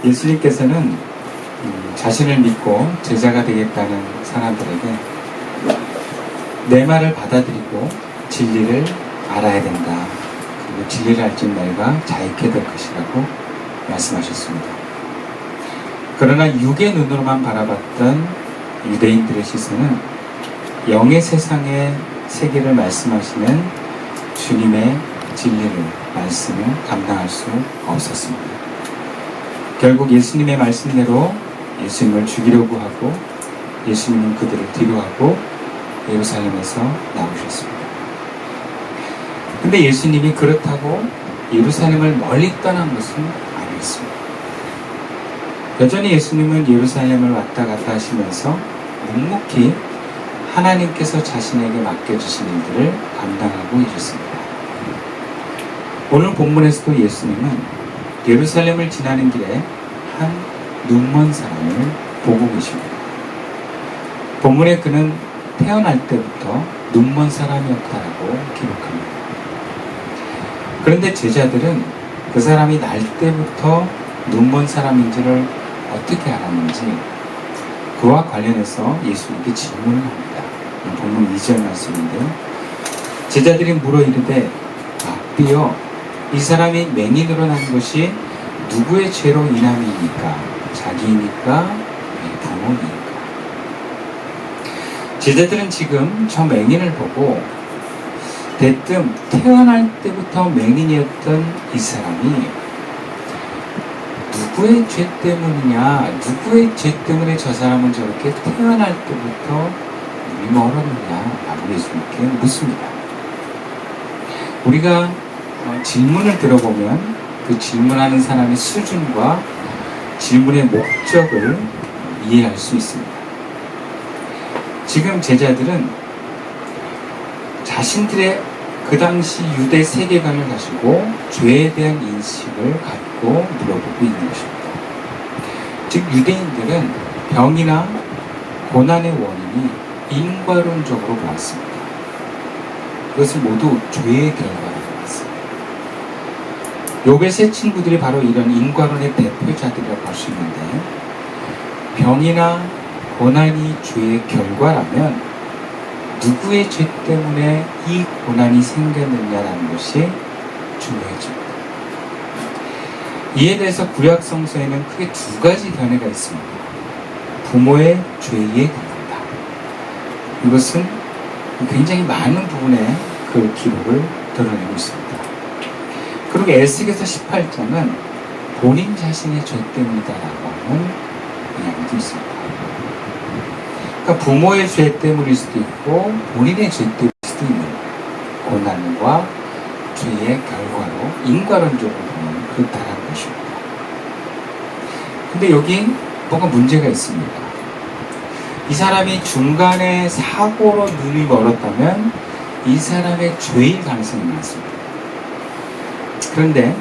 예수님께서는 자신을 믿고 제자가 되겠다는 사람들에게 내 말을 받아들이고 진리를 알아야 된다. 그리고 진리를 알진 너희가 자유케 될 것이라고 말씀하셨습니다. 그러나 육의 눈으로만 바라봤던 유대인들의 시선은 영의 세상의 세계를 말씀하시는 주님의 진리를, 말씀을 감당할 수 없었습니다. 결국 예수님의 말씀대로 예수님을 죽이려고 하고 예수님은 그들을 뒤로하고 예루살렘에서 나오셨습니다. 근데 예수님이 그렇다고 예루살렘을 멀리 떠난 것은 아니었습니다. 여전히 예수님은 예루살렘을 왔다 갔다 하시면서 묵묵히 하나님께서 자신에게 맡겨주신 일들을 감당하고 계셨습니다. 오늘 본문에서도 예수님은 예루살렘을 지나는 길에 한 눈먼 사람을 보고 계십니다. 본문에 그는 태어날 때부터 눈먼 사람이었다라고 기록합니다. 그런데 제자들은 그 사람이 날 때부터 눈먼 사람인지를 어떻게 알았는지 그와 관련해서 예수님께 질문을 합니다. 본문 2절 말씀인데요. 제자들이 물어 이르되 rabbi여 이 사람이 맹인으로 난 것이 누구의 죄로 인함이니까? 자기입니까? 부모입니까? 제자들은 지금 저 맹인을 보고 대뜸 태어날 때부터 맹인이었던 이 사람이 누구의 죄 때문이냐, 누구의 죄 때문에 저 사람은 저렇게 태어날 때부터 눈이 멀었느냐 라고 예수님께 묻습니다. 우리가 질문을 들어보면 그 질문하는 사람의 수준과 질문의 목적을 이해할 수 있습니다. 지금 제자들은 자신들의 그 당시 유대 세계관을 가지고 죄에 대한 인식을 갖고 물어보고 있는 것입니다. 즉 유대인들은 병이나 고난의 원인이 인과론적으로 보았습니다. 그것을 모두 죄의 결과로 보았습니다. 욥의 세 친구들이 바로 이런 인과론의 대표자들이라고 할 수 있는데 병이나 고난이 죄의 결과라면 누구의 죄 때문에 이 고난이 생겼느냐라는 것이 중요해집니다. 이에 대해서 구약 성서에는 크게 두 가지 견해가 있습니다. 부모의 죄의 견해다. 이것은 굉장히 많은 부분에 그 기록을 드러내고 있습니다. 그리고 에스겔서 18장은 본인 자신의 죄 때문이다라고 하는 이야기도 있습니다. 그러니까 부모의 죄 때문일 수도 있고 본인의 죄 때문일 수도 있는 고난과 죄의 결과로 인과론적으로 보면 그렇다는 것입니다. 근데 여기 뭔가 문제가 있습니다. 이 사람이 중간에 사고로 눈이 멀었다면 이 사람의 죄일 가능성이 많습니다. 그런데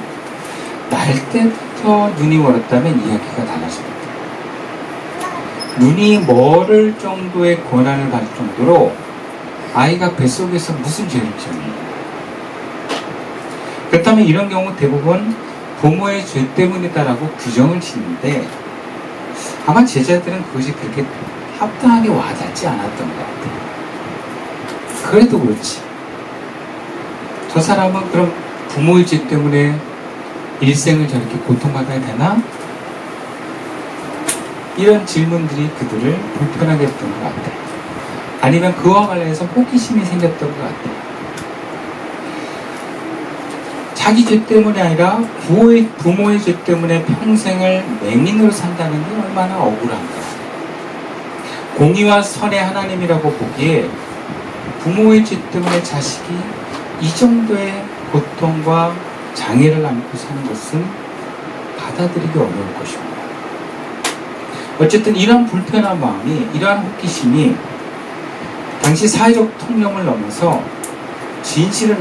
날 때부터 눈이 멀었다면 이야기가 달라집니다. 눈이 멀을 정도의 고난을 받을 정도로 아이가 뱃속에서 무슨 죄를 지었는가? 그렇다면 이런 경우 대부분 부모의 죄 때문이다라고 규정을 짓는데 아마 제자들은 그것이 그렇게 합당하게 와닿지 않았던 것 같아요. 그래도 그렇지. 저 사람은 그럼 부모의 죄 때문에 일생을 저렇게 고통받아야 되나? 이런 질문들이 그들을 불편하게 했던 것 같아요. 아니면 그와 관련해서 호기심이 생겼던 것 같아요. 자기 죄 때문이 아니라 부모의 죄 때문에 평생을 맹인으로 산다는 게 얼마나 억울한가. 공의와 선의 하나님이라고 보기에 부모의 죄 때문에 자식이 이 정도의 고통과 장애를 안고 사는 것은 받아들이기 어려울 것입니다. 어쨌든 이러한 불편한 마음이, 이러한 호기심이 당시 사회적 통념을 넘어서 진실을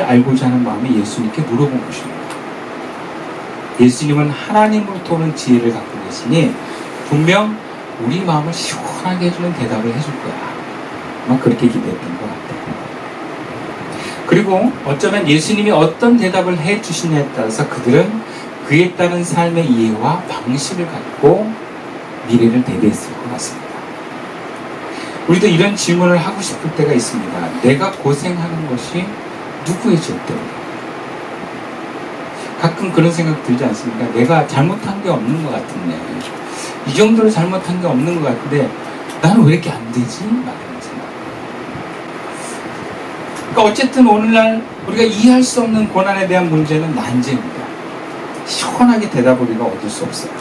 알고자 하는 마음이 예수님께 물어본 것입니다. 예수님은 하나님으로부터 오는 지혜를 갖고 계시니 분명 우리 마음을 시원하게 해주는 대답을 해줄 거야. 아마 그렇게 기대했던 것 같아요. 그리고 어쩌면 예수님이 어떤 대답을 해주시냐에 따라서 그들은 그에 따른 삶의 이해와 방식을 갖고 미래를 대비했을 것 같습니다. 우리도 이런 질문을 하고 싶을 때가 있습니다. 내가 고생하는 것이 누구의 죄 때문에? 가끔 그런 생각 들지 않습니까? 내가 잘못한 게 없는 것 같은데, 이 정도로 잘못한 게 없는 것 같은데 나는 왜 이렇게 안 되지? 막 이런 생각. 그러니까 어쨌든 오늘날 우리가 이해할 수 없는 고난에 대한 문제는 난제입니다. 시원하게 대답을 우리가 얻을 수 없어요.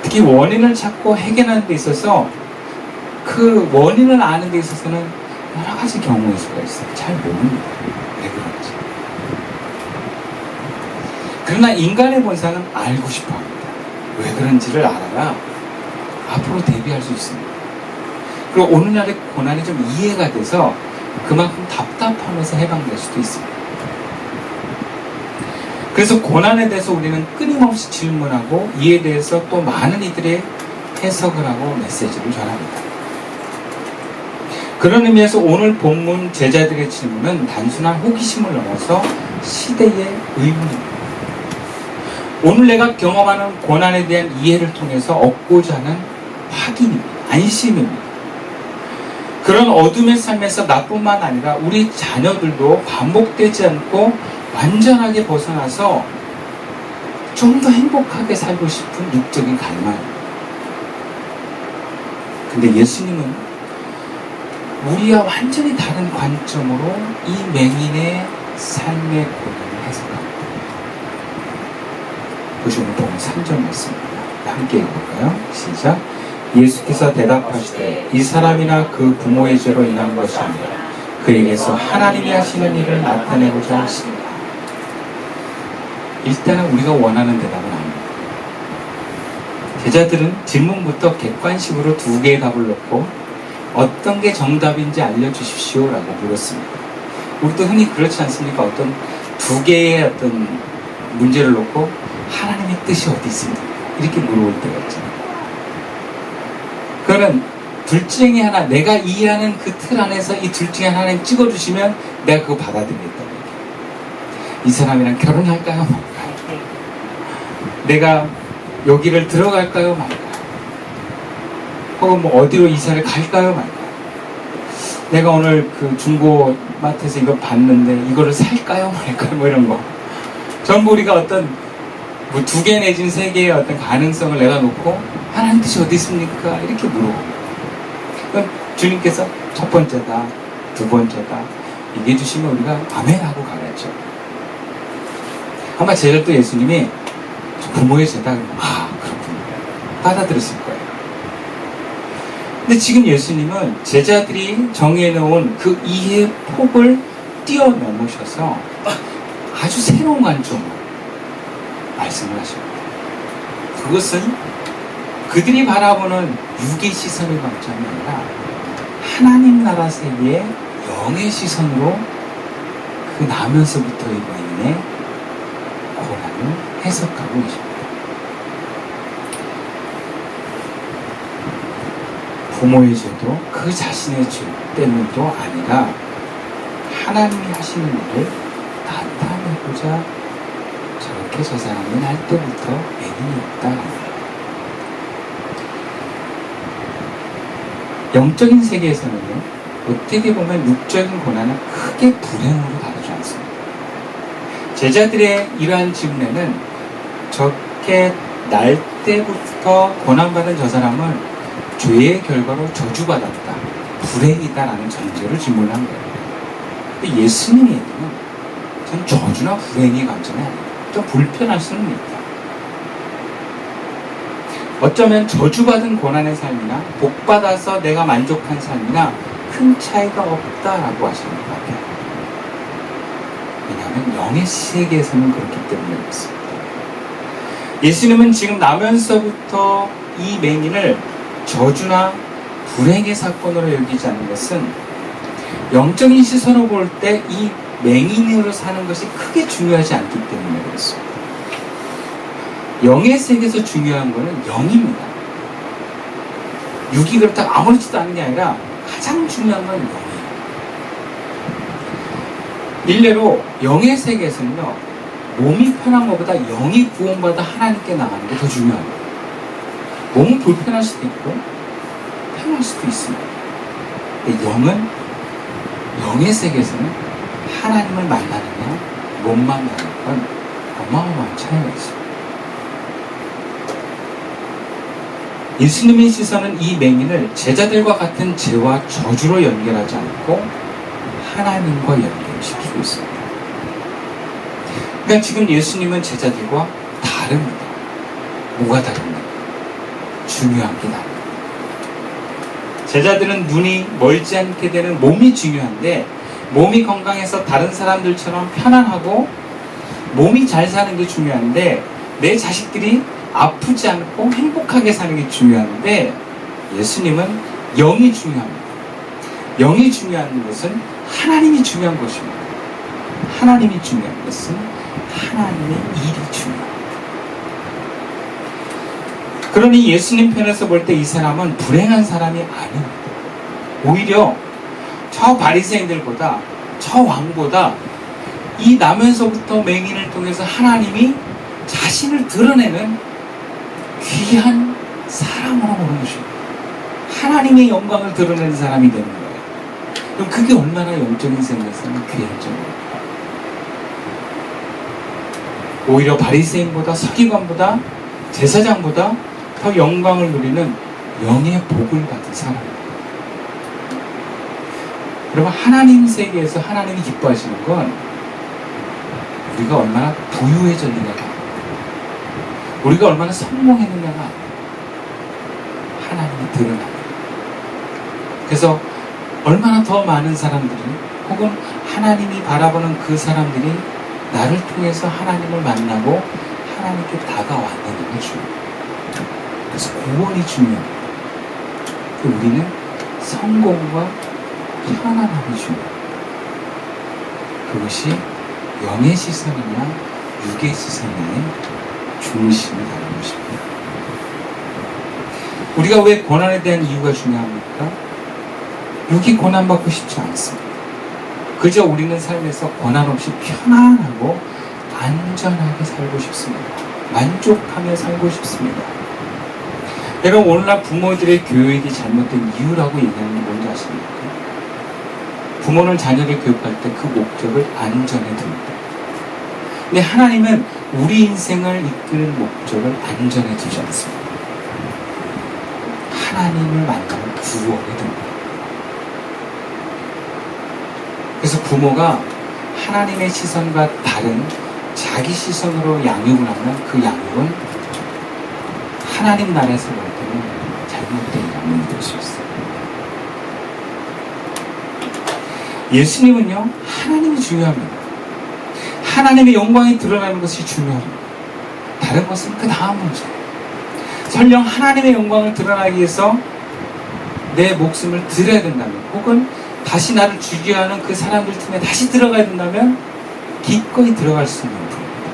특히 원인을 찾고 해결하는 데 있어서 그 원인을 아는 데 있어서는 여러 가지 경우의 수가 있어요. 잘 모릅니다. 왜 그런지. 그러나 인간의 본성은 알고 싶어 합니다. 왜 그런지를 알아야 앞으로 대비할 수 있습니다. 그리고 오늘날의 고난이 좀 이해가 돼서 그만큼 답답하면서 해방될 수도 있습니다. 그래서 고난에 대해서 우리는 끊임없이 질문하고 이에 대해서 또 많은 이들의 해석을 하고 메시지를 전합니다. 그런 의미에서 오늘 본문 제자들의 질문은 단순한 호기심을 넘어서 시대의 의문입니다. 오늘 내가 경험하는 고난에 대한 이해를 통해서 얻고자 하는 확인입니다. 안심입니다. 그런 어둠의 삶에서 나뿐만 아니라 우리 자녀들도 반복되지 않고 완전하게 벗어나서 좀 더 행복하게 살고 싶은 육적인 갈망입니다. 근데 예수님은 우리와 완전히 다른 관점으로 이 맹인의 삶의 고난을 해석합니다. 보시 오늘 보면 3절 말씀입니다. 함께 읽어볼까요? 시작. 예수께서 대답하시되 이 사람이나 그 부모의 죄로 인한 것이 아니라 그에게서 하나님이 하시는 일을 나타내고자 하십니다. 일단은 우리가 원하는 대답은 아닙니다. 제자들은 질문부터 객관식으로 2개의 답을 넣고 어떤 게 정답인지 알려주십시오 라고 물었습니다. 우리도 흔히 그렇지 않습니까? 어떤 2개의 어떤 문제를 놓고 하나님의 뜻이 어디 있습니까? 이렇게 물어볼 때가 있잖아요. 그거는 둘 중에 하나, 내가 이해하는 그 틀 안에서 이 둘 중에 하나를 찍어주시면 내가 그거 받아들이겠다는 얘기예요. 이 사람이랑 결혼할까요? 말까요? 내가 여기를 들어갈까요? 말까요? 혹은 뭐 어디로 이사를 갈까요? 말까요? 내가 오늘 그 중고마트에서 이거 봤는데 이거를 살까요? 말까요? 뭐 이런 거. 전부 우리가 어떤 뭐 2개 내지는 3개의 어떤 가능성을 내가 놓고 하나님 뜻이 어디 있습니까? 이렇게 물어봅니다. 그럼 주님께서 첫 번째다, 2번째다 얘기해 주시면 우리가 아멘하고 가겠죠. 아마 제가 또 예수님이 부모의 죄다 그러면 그렇군요. 받아들였을 거예요. 근데 지금 예수님은 제자들이 정해놓은 그 이해의 폭을 뛰어넘으셔서 아주 새로운 관점으로 말씀을 하십니다. 그것은 그들이 바라보는 육의 시선의 관점이 아니라 하나님 나라 세계의 영의 시선으로 그 나면서부터의 원인의 고난을 해석하고 계십니다. 부모의 죄도 그 자신의 죄 때문도 아니라 하나님이 하시는 일을 나타내고자 저렇게 저 사람은 할 때부터 애인이었다. 영적인 세계에서는요, 어떻게 보면 육적인 고난은 크게 불행으로 다루지 않습니다. 제자들의 이러한 질문에는 저렇게 날 때부터 고난받은 저 사람은 죄의 결과로 저주받았다, 불행이다라는 전제로 질문한 거예요. 근데 예수님의 얘기는 전 저주나 불행의 관점이 아니에요. 좀 불편할 수는 있다. 어쩌면 저주받은 고난의 삶이나 복받아서 내가 만족한 삶이나 큰 차이가 없다라고 하시는 것 같아요. 왜냐하면 영의 세계에서는 그렇기 때문에 그렇습니다. 예수님은 지금 나면서부터 이 맹인을 저주나 불행의 사건으로 여기지 않는 것은 영적인 시선으로 볼 때 이 맹인으로 사는 것이 크게 중요하지 않기 때문에 그렇습니다. 영의 세계에서 중요한 것은 영입니다. 육이 그렇다고 아무렇지도 않은 게 아니라 가장 중요한 건 영이에요. 일례로 영의 세계에서는요, 몸이 편한 것보다 영이 구원받아 하나님께 나가는 게 더 중요합니다. 몸은 불편할 수도 있고 편할 수도 있습니다. 근데 영의 세계에서는 하나님을 만나느냐 못 만나는 건 어마어마한 차이가 있습니다. 예수님의 시선은 이 맹인을 제자들과 같은 죄와 저주로 연결하지 않고 하나님과 연결시키고 있습니다. 그러니까 지금 예수님은 제자들과 다릅니다. 뭐가 다릅니까? 중요한 게 다릅니다. 제자들은 눈이 멀지 않게 되는 몸이 중요한데, 몸이 건강해서 다른 사람들처럼 편안하고 몸이 잘 사는 게 중요한데, 내 자식들이 아프지 않고 행복하게 사는 게 중요한데, 예수님은 영이 중요합니다. 영이 중요한 것은 하나님이 중요한 것입니다. 하나님이 중요한 것은 하나님의 일이 중요합니다. 그러니 예수님 편에서 볼 때 이 사람은 불행한 사람이 아닙니다. 오히려 저 바리새인들보다, 저 왕보다 이 나면서부터 맹인을 통해서 하나님이 자신을 드러내는 귀한 사람으로 보는 것입니다. 하나님의 영광을 드러내는 사람이 되는 거예요. 그럼 그게 얼마나 영적인 생각에서는 귀한 점입니까? 오히려 바리새인보다, 서기관보다, 제사장보다 더 영광을 누리는 영의 복을 받은 사람입니다. 여러분, 하나님 세계에서 하나님이 기뻐하시는 건 우리가 얼마나 부유해졌느냐가, 우리가 얼마나 성공했느냐가 하나님이 드러납니다. 그래서 얼마나 더 많은 사람들이, 혹은 하나님이 바라보는 그 사람들이 나를 통해서 하나님을 만나고 하나님께 다가왔느냐가 중요합니다. 그래서 구원이 중요합니다. 우리는 성공과 편안함이 중요합니다. 그것이 영의 시선이냐 육의 시선이냐의 중심이 다른 것입니다. 우리가 왜 고난에 대한 이유가 중요합니까? 육이 고난받고 싶지 않습니다. 그저 우리는 삶에서 고난 없이 편안하고 안전하게 살고 싶습니다. 만족하며 살고 싶습니다. 여러분, 오늘날 부모들의 교육이 잘못된 이유라고 얘기하는 게 뭔지 아십니까? 부모는 자녀를 교육할 때 그 목적을 안전에 둡니다. 근데 하나님은 우리 인생을 이끄는 목적을 안전에 두지 않습니다. 하나님을 만나는 구원에 둡니다. 그래서 부모가 하나님의 시선과 다른 자기 시선으로 양육을 하면 그 양육은 하나님 나라에서 볼 때는 잘못된 양육이 될 수 있어요. 예수님은요, 하나님이 중요합니다. 하나님의 영광이 드러나는 것이 중요합니다. 다른 것은 그 다음 문제예요. 설령 하나님의 영광을 드러나기 위해서 내 목숨을 드려야 된다면, 혹은 다시 나를 죽여하는 그 사람들 틈에 다시 들어가야 된다면 기꺼이 들어갈 수 있는 분입니다.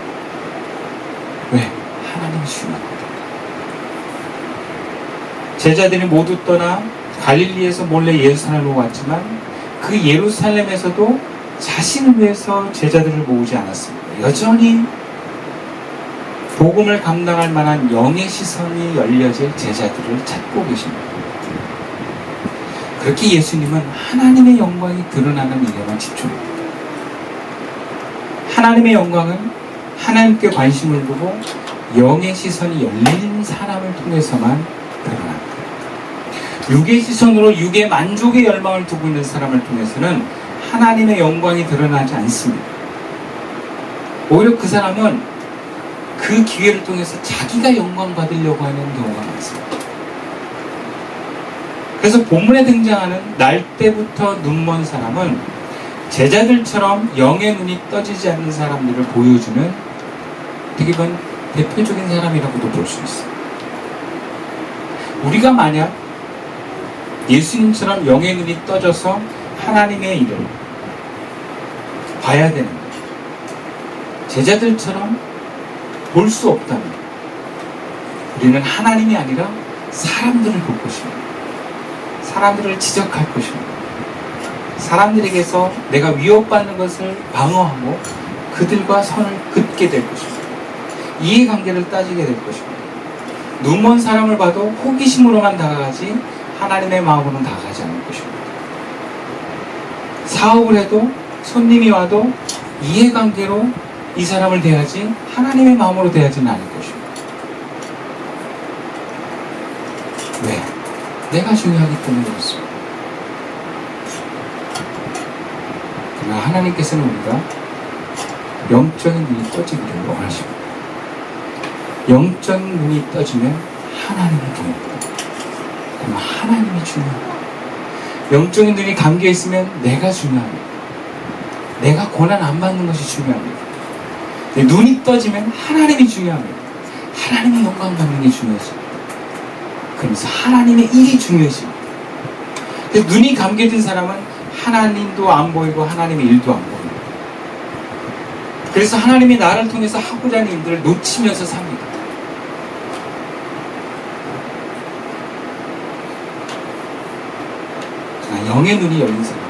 왜? 하나님이 중요합니다. 제자들이 모두 떠나 갈릴리에서 몰래 예루살렘으로 왔지만 그 예루살렘에서도 자신을 위해서 제자들을 모으지 않았습니다. 여전히 복음을 감당할 만한 영의 시선이 열려질 제자들을 찾고 계십니다. 그렇게 예수님은 하나님의 영광이 드러나는 일에만 집중합니다. 하나님의 영광은 하나님께 관심을 두고 영의 시선이 열린 사람을 통해서만 드러납니다. 육의 시선으로 육의 만족의 열망을 두고 있는 사람을 통해서는 하나님의 영광이 드러나지 않습니다. 오히려 그 사람은 그 기회를 통해서 자기가 영광 받으려고 하는 경우가 많습니다. 그래서 본문에 등장하는 날 때부터 눈먼 사람은 제자들처럼 영의 눈이 떠지지 않는 사람들을 보여주는 어떻게 보면 대표적인 사람이라고도 볼 수 있어요. 우리가 만약 예수님처럼 영의 눈이 떠져서 하나님의 일을 봐야 되는 제자들처럼 볼 수 없다면 우리는 하나님이 아니라 사람들을 볼 것입니다. 사람들을 지적할 것입니다. 사람들에게서 내가 위협받는 것을 방어하고 그들과 선을 긋게 될 것입니다. 이해관계를 따지게 될 것입니다. 눈먼 사람을 봐도 호기심으로만 다가가지 하나님의 마음으로는 다가가지 않을 것입니다. 사업을 해도 손님이 와도 이해관계로 이 사람을 대하지 하나님의 마음으로 대하지는 않을 것입니다. 왜? 내가 중요하기 때문에 그렇습니다. 그러나 하나님께서는 우리가 영적인 눈이 떠지기를 원하십니다. 영적인 눈이 떠지면 하나님이 보입니다. 그러면 하나님이 중요합니다. 영적인 눈이 감겨있으면 내가 중요합니다. 내가 고난 안 받는 것이 중요합니다. 눈이 떠지면 하나님이 중요합니다. 하나님이 영광 받는 게 중요해집니다. 그러면서 하나님의 일이 중요해집니다. 눈이 감겨진 사람은 하나님도 안 보이고 하나님의 일도 안 보입니다. 그래서 하나님이 나를 통해서 하고자 하는 일들을 놓치면서 삽니다. 영의 눈이 열린 사람은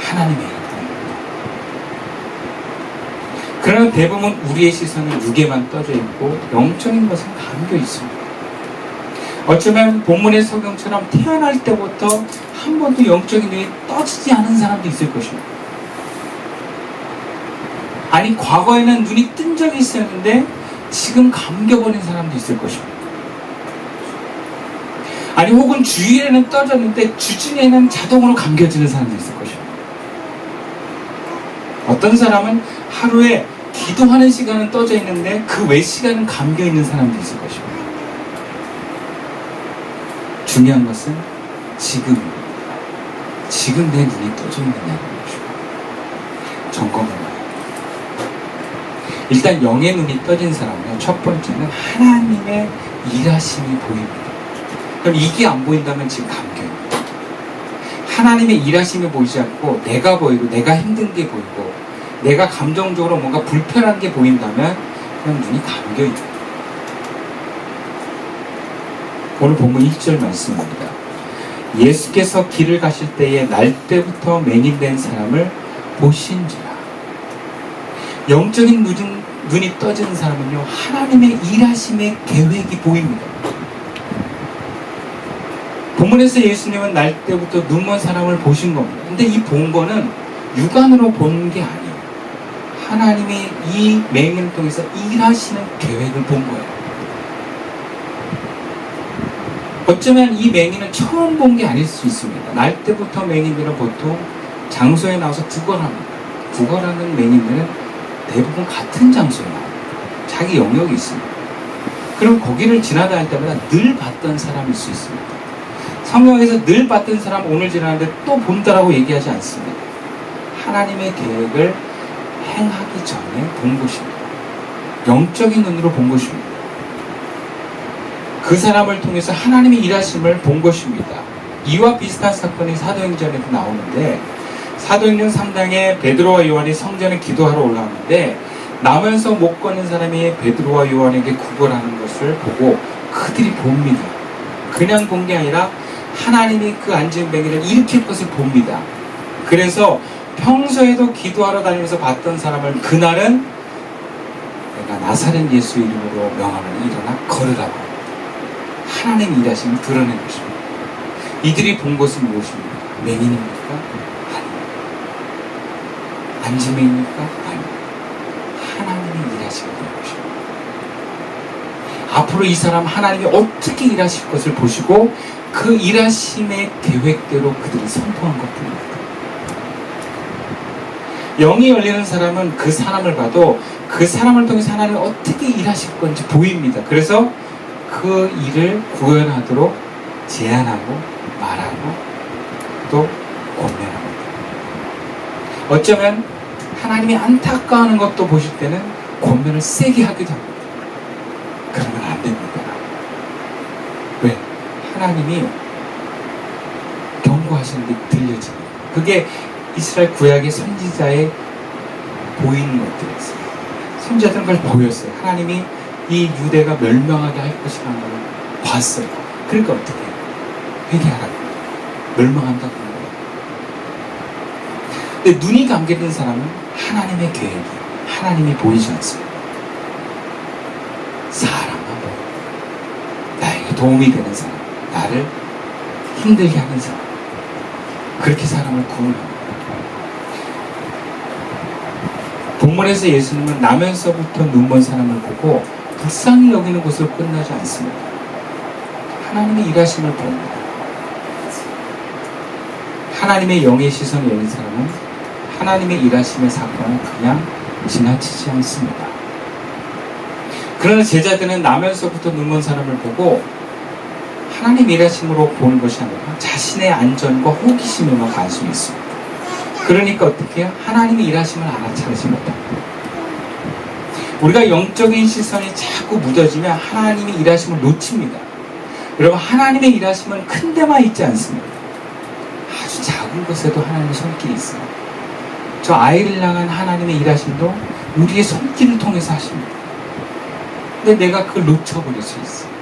하나님의 일을 보입니다. 그러나 대부분 우리의 시선은 육에만 떠져 있고 영적인 것은 감겨 있습니다. 어쩌면 본문의 성경처럼 태어날 때부터 한 번도 영적인 눈이 떠지지 않은 사람도 있을 것입니다. 아니 과거에는 눈이 뜬 적이 있었는데 지금 감겨버린 사람도 있을 것입니다. 아니 혹은 주일에는 떠졌는데 주중에는 자동으로 감겨지는 사람도 있을 것입니다. 어떤 사람은 하루에 기도하는 시간은 떠져 있는데 그 외 시간은 감겨 있는 사람도 있을 것입니다. 중요한 것은 지금입니다. 지금 내 눈이 떠져 있느냐는 것입니다. 점검을 해야 합니다. 일단 영의 눈이 떠진 사람은 첫 번째는 하나님의 일하심이 보입니다. 그럼 이게 안 보인다면 지금 감겨입니다. 하나님의 일하심이 보이지 않고 내가 보이고 내가 힘든 게 보이고 내가 감정적으로 뭔가 불편한 게 보인다면 그냥 눈이 감겨입니다. 오늘 본문 1절 말씀입니다. 예수께서 길을 가실 때에 날 때부터 맹인된 사람을 보신지라. 영적인 눈이 떠지는 사람은요 하나님의 일하심의 계획이 보입니다. 본문에서 예수님은 날 때부터 눈먼 사람을 보신 겁니다. 근데 이 본 거는 육안으로 본 게 아니에요. 하나님이 이 맹인을 통해서 일하시는 계획을 본 거예요. 어쩌면 이 맹인은 처음 본 게 아닐 수 있습니다. 날 때부터 맹인들은 보통 장소에 나와서 구걸합니다. 구걸하는 맹인들은 대부분 같은 장소에 나옵니다. 자기 영역이 있습니다. 그럼 거기를 지나다닐 때마다 늘 봤던 사람일 수 있습니다. 성경에서 늘 봤던 사람 오늘 지나는데 또 본다라고 얘기하지 않습니다. 하나님의 계획을 행하기 전에 본 것입니다. 영적인 눈으로 본 것입니다. 그 사람을 통해서 하나님의 일하심을 본 것입니다. 이와 비슷한 사건이 사도행전에도 나오는데 사도행전 3장에 베드로와 요한이 성전에 기도하러 올라왔는데 나면서 못 걷는 사람이 베드로와 요한에게 구걸하는 것을 보고 그들이 봅니다. 그냥 본 게 아니라 하나님이 그 앉은 맹인을 일으킬 것을 봅니다. 그래서 평소에도 기도하러 다니면서 봤던 사람을 그날은 내가 나사렛 예수 이름으로 명하노니 일어나 걸으라고 하나님 일하심을 드러낸 것입니다. 이들이 본 것은 무엇입니까? 맹인입니까? 아닙니다. 앉은 맹인입니까? 아닙니다. 하나님의 일하심을 본 것입니다. 앞으로 이 사람 하나님이 어떻게 일하실 것을 보시고 그 일하심의 계획대로 그들이 선포한 것뿐입니다. 영이 열리는 사람은 그 사람을 봐도 그 사람을 통해서 하나님이 어떻게 일하실 건지 보입니다. 그래서 그 일을 구현하도록 제안하고 말하고 또 권면합니다. 어쩌면 하나님이 안타까워하는 것도 보실 때는 권면을 세게 하기도 합니다. 그러면 안 됩니다. 왜? 하나님이 경고하시는 게 들려집니다. 그게 이스라엘 구약의 선지자의 보이는 것들이었어요. 선지자들은 그걸 보였어요. 하나님이 이 유대가 멸망하게 할 것이라는 걸 봤어요. 그러니까 어떻게 해요? 회개하라고. 멸망한다고 하는 거예요. 근데 눈이 감겨진 사람은 하나님의 계획이에요. 하나님이 보이지 않습니다. 사람만 보여. 나에게 도움이 되는 사람, 나를 힘들게 하는 사람, 그렇게 사람을 구원합니다. 본문에서 예수님은 나면서부터 눈먼 사람을 보고 불쌍히 여기는 것으로 끝나지 않습니다. 하나님의 일하심을 봅니다. 하나님의 영의 시선을 여는 사람은 하나님의 일하심의 사건을 그냥 지나치지 않습니다. 그러나 제자들은 나면서부터 눈먼 사람을 보고 하나님 일하심으로 보는 것이 아니라 자신의 안전과 호기심에만 관심이 있습니다. 그러니까 어떻게 해요? 하나님의 일하심을 알아차리지 못합니다. 우리가 영적인 시선이 자꾸 무뎌지면 하나님의 일하심을 놓칩니다. 여러분, 하나님의 일하심은 큰 데만 있지 않습니다. 아주 작은 것에도 하나님의 손길이 있어요. 저 아이를 향한 하나님의 일하심도 우리의 손길을 통해서 하십니다. 근데 내가 그걸 놓쳐버릴 수 있어요.